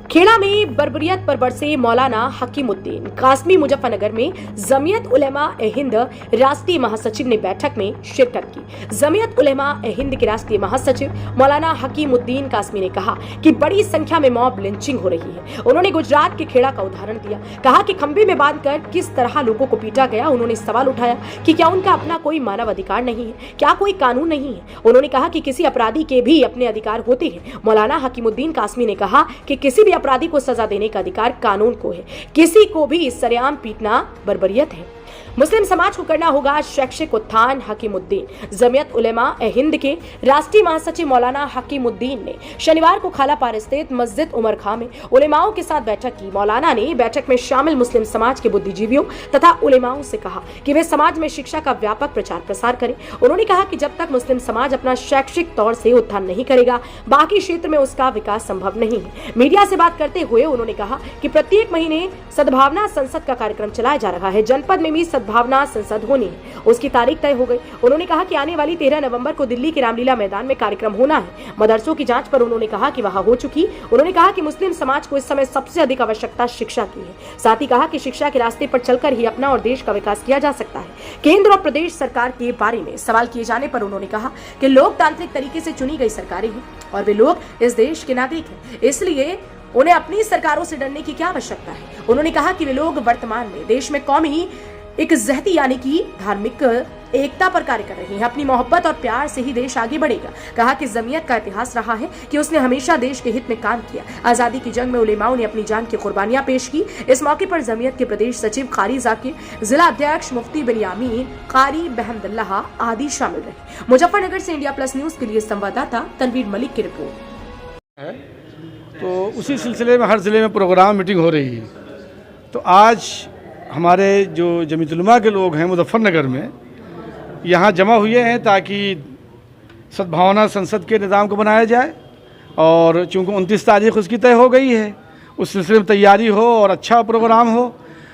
खेड़ा में बर्बरियत पर बरसे मौलाना हकीमुद्दीन कासमी मुजफ्फरनगर में जमीयत उलेमा ए हिंद राष्ट्रीय महासचिव ने बैठक में शिरकत की। जमीयत उलेमा ए हिंद के राष्ट्रीय महासचिव मौलाना हकीमुद्दीन कासमी ने कहा कि बड़ी संख्या में मॉब लिंचिंग हो रही है। उन्होंने गुजरात के खेड़ा का उदाहरण दिया, कहा कि खंभे में बांधकर किस तरह लोगों को पीटा गया। उन्होंने सवाल उठाया कि क्या उनका अपना कोई मानव अधिकार नहीं है, क्या कोई कानून नहीं है। उन्होंने कहा कि किसी अपराधी के भी अपने अधिकार होते हैं। मौलाना हकीमुद्दीन कासमी ने कहा कि किसी भी अपराधी को सजा देने का अधिकार कानून को है, किसी को भी सरेआम पीटना बर्बरियत है। मुस्लिम समाज को करना होगा शैक्षिक उत्थान। हकीमुद्दीन जमीयत उलेमा ए हिंद के राष्ट्रीय महासचिव मौलाना हकीमुद्दीन ने शनिवार को खालापार स्थित मस्जिद उमर खां में उलेमाओं के साथ बैठक की। मौलाना ने बैठक में शामिल मुस्लिम समाज के बुद्धिजीवियों तथा उलेमाओं से कहा कि वे समाज में शिक्षा का व्यापक प्रचार प्रसार करें। उन्होंने कहा कि जब तक मुस्लिम समाज अपना शैक्षिक तौर से उत्थान नहीं करेगा, बाकी क्षेत्र में उसका विकास संभव नहीं है। मीडिया से बात करते हुए उन्होंने कहा कि प्रत्येक महीने सद्भावना संसद का कार्यक्रम चलाया जा रहा है। जनपद में भी सद्भावना संसद होनी है, उसकी तारीख तय हो गई। उन्होंने कहा कि आने वाली 13 नवंबर को दिल्ली के रामलीला मैदान में कार्यक्रम होना है। मदरसों की जांच पर उन्होंने कहा कि वहां हो चुकी। उन्होंने कहा कि मुस्लिम समाज को इस समय सबसे अधिक आवश्यकता शिक्षा की है। साथ ही कहा कि शिक्षा के रास्ते पर चलकर ही अपना और देश का विकास किया जा सकता है। केंद्र और प्रदेश सरकार के बारे में सवाल किए जाने पर उन्होंने कहा कि लोकतांत्रिक तरीके से चुनी गई सरकारें हैं और वे लोग इस देश के नागरिक हैं, इसलिए उन्हें अपनी सरकारों से डरने की क्या आवश्यकता है। उन्होंने कहा कि वे लोग वर्तमान में देश में कौमी एक जहती यानी कि धार्मिक एकता पर कार्य कर रहे हैं। अपनी मोहब्बत और प्यार से ही देश आगे बढ़ेगा। कहा कि जमीयत का इतिहास रहा है कि उसने हमेशा देश के हित में काम किया। आजादी की जंग में उलेमाओं ने अपनी जान की कुर्बानियां पेश की। इस मौके पर जमीयत के प्रदेश सचिव कारी जाकिर, जिला अध्यक्ष मुफ्ती बिन यामीन, कारी बहमदुल्लाह आदि शामिल रहे। मुजफ्फरनगर से इंडिया प्लस न्यूज के लिए संवाददाता तनवीर मलिक की रिपोर्ट। तो उसी सिलसिले में हर जिले में प्रोग्राम मीटिंग हो रही है। तो आज हमारे जो जमीयत उलमा के लोग हैं मुजफ्फरनगर में यहाँ जमा हुए हैं ताकि सद्भावना संसद के निज़ाम को बनाया जाए और चूँकि 29 तारीख उसकी तय हो गई है, उस सिलसिले में तैयारी हो और अच्छा प्रोग्राम हो।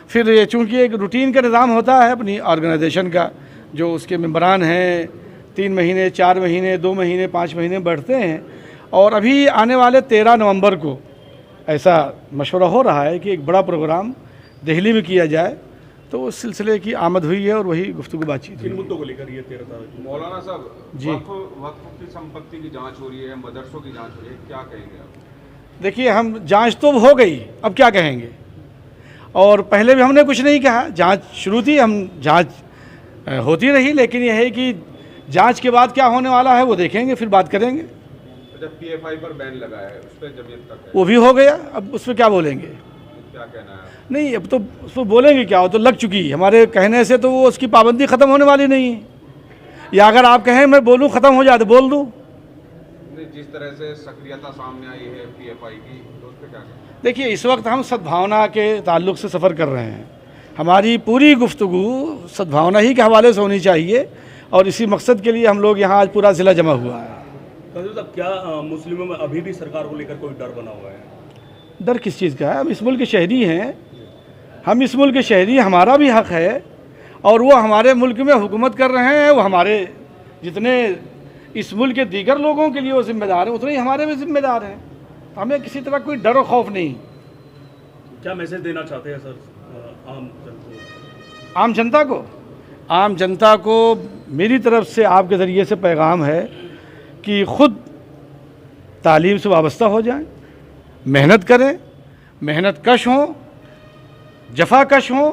फिर ये चूँकि एक रूटीन का निज़ाम होता है अपनी ऑर्गेनाइजेशन का, जो उसके मेंबरान हैं 3 महीने 4 महीने 2 महीने 5 महीने बढ़ते हैं। और अभी आने वाले 13 नवंबर को ऐसा मशवरा हो रहा है कि एक बड़ा प्रोग्राम दिल्ली में किया जाए। तो उस सिलसिले की आमद हुई है और वही गुफ्तगू बातचीत हुई। इन मुद्दों को लेकर ये 13 तारीख मौलाना साहब जी वक्फ की संपत्ति की जांच हो रही है, मदरसों की जांच हो रही है, क्या कहेंगे आप? देखिए, हम जांच तो हो गई, अब क्या कहेंगे। और पहले भी हमने कुछ नहीं कहा, जांच शुरू थी, हम जांच होती रही। लेकिन यह है कि जांच के बाद क्या होने वाला है वो देखेंगे, फिर बात करेंगे। जब PFI पर बैन लगा है उस पर जमीयत का वो भी हो गया, अब उस पर क्या बोलेंगे, क्या कहना है? नहीं, अब तो उस पर बोलेंगे क्या, वो तो लग चुकी है। हमारे कहने से तो वो उसकी पाबंदी ख़त्म होने वाली नहीं है। या अगर आप कहें मैं बोलूँ ख़त्म हो जाए तो बोल दूँ। जिस तरह से सक्रियता सामने आई है PFI की, तो उस पर क्या कहना? देखिए, इस वक्त हम सद्भावना के ताल्लुक़ से सफ़र कर रहे हैं। हमारी पूरी गुफ्तगू सद्भावना ही के हवाले से होनी चाहिए और इसी मकसद के लिए हम लोग यहाँ आज पूरा ज़िला जमा हुआ है। मतलब क्या मुस्लिमों में अभी भी सरकार को लेकर कोई डर बना हुआ है? डर किस चीज़ का है? हम इस मुल्क के शहरी हैं, हम इस मुल्क के शहरी, हमारा भी हक़ है। और वो हमारे मुल्क में हुकूमत कर रहे हैं, वो हमारे जितने इस मुल्क के दीगर लोगों के लिए वो जिम्मेदार हैं, उतने ही हमारे भी जिम्मेदार हैं। हमें किसी तरह कोई डर और खौफ नहीं। क्या मैसेज देना चाहते हैं सर आम जनता को? आम जनता को मेरी तरफ से आपके ज़रिए से पैगाम है कि ख़ुद तालीम से वाबस्ता हो जाएं, मेहनत करें, मेहनत कश हों, जफाकश हों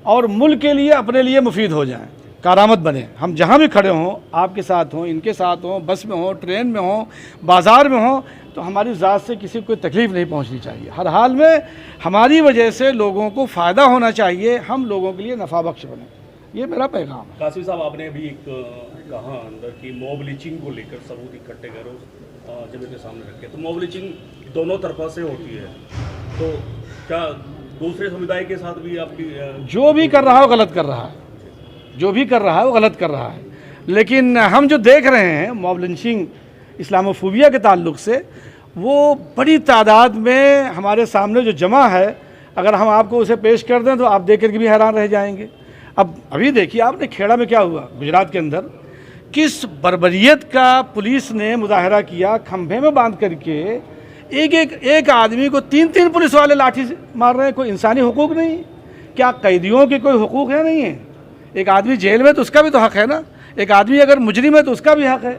और मुल्क के लिए अपने लिए मुफीद हो जाएं, कारामद बने। हम जहाँ भी खड़े हों, आपके साथ हों, इनके साथ हों, बस में हों, ट्रेन में हों, बाज़ार में हों, तो हमारी ज़ात से किसी को कोई तकलीफ़ नहीं पहुँचनी चाहिए। हर हाल में हमारी वजह से लोगों को फ़ायदा होना चाहिए, हम लोगों के लिए नफ़ा बख्श बने। ये मेरा पैगाम है। कासिम साहब, आपने भी एक कहा अंदर कि मॉब लिंचिंग को लेकर सबूत इकट्ठे करो जमीयत के सामने रखे, तो मॉब लिंचिंग दोनों तरफा से होती है, तो क्या दूसरे समुदाय के साथ भी आपकी जो भी कर रहा है वो गलत कर रहा है, जो भी कर रहा है वो गलत कर रहा है। लेकिन हम जो देख रहे हैं मॉब लिंचिंग इस्लामोफोबिया के ताल्लुक़ से, वो बड़ी तादाद में हमारे सामने जो जमा है, अगर हम आपको उसे पेश कर दें तो आप देख कर के भी हैरान रह जाएंगे। अब अभी देखिए आपने खेड़ा में क्या हुआ, गुजरात के अंदर किस बर्बरियत का पुलिस ने मुजाहरा किया, खंभे में बांध करके एक आदमी को 3 पुलिस वाले लाठी से मार रहे हैं। कोई इंसानी हुकूक नहीं है क्या? कैदियों के कोई हुकूक है? नहीं है। एक आदमी जेल में तो उसका भी तो हक है ना। एक आदमी अगर मुजरिम है तो उसका भी हक है।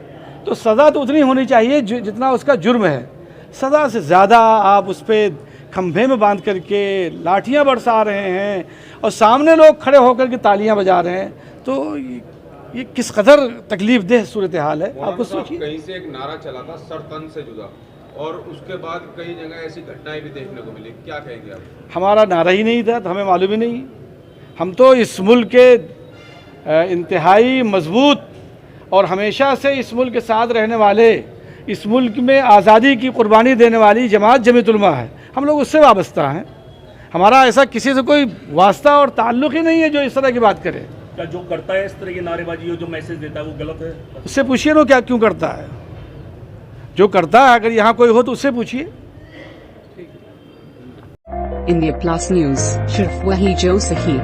तो सज़ा तो उतनी होनी चाहिए जितना उसका जुर्म है। सज़ा से ज़्यादा आप उस पर खंभे में बांध करके लाठियां बरसा रहे हैं और सामने लोग खड़े होकर के तालियां बजा रहे हैं, तो ये किस कदर तकलीफ देह सूरत हाल है। आपको सोचिए। कहीं से एक नारा चला था सर तन से जुदा, और उसके बाद कई जगह ऐसी घटनाएं भी देखने को मिली, क्या कहेंगे आप? हमारा नारा ही नहीं था तो हमें मालूम ही नहीं। हम तो इस मुल्क के इंतहाई मजबूत और हमेशा से इस मुल्क के साथ रहने वाले, इस मुल्क में आज़ादी की कुर्बानी देने वाली जमात जमीयत उलमा है। हम लोग उससे वाबस्ता हैं। हमारा ऐसा किसी से कोई वास्ता और ताल्लुक़ ही नहीं है जो इस तरह की बात करे। क्या जो करता है इस तरह की नारेबाजी, जो मैसेज देता है, वो गलत है? उससे पूछिए ना क्या क्यों करता है। जो करता है अगर यहाँ कोई हो तो उससे पूछिए। इंडिया प्लस न्यूज, सिर्फ वही जो सही।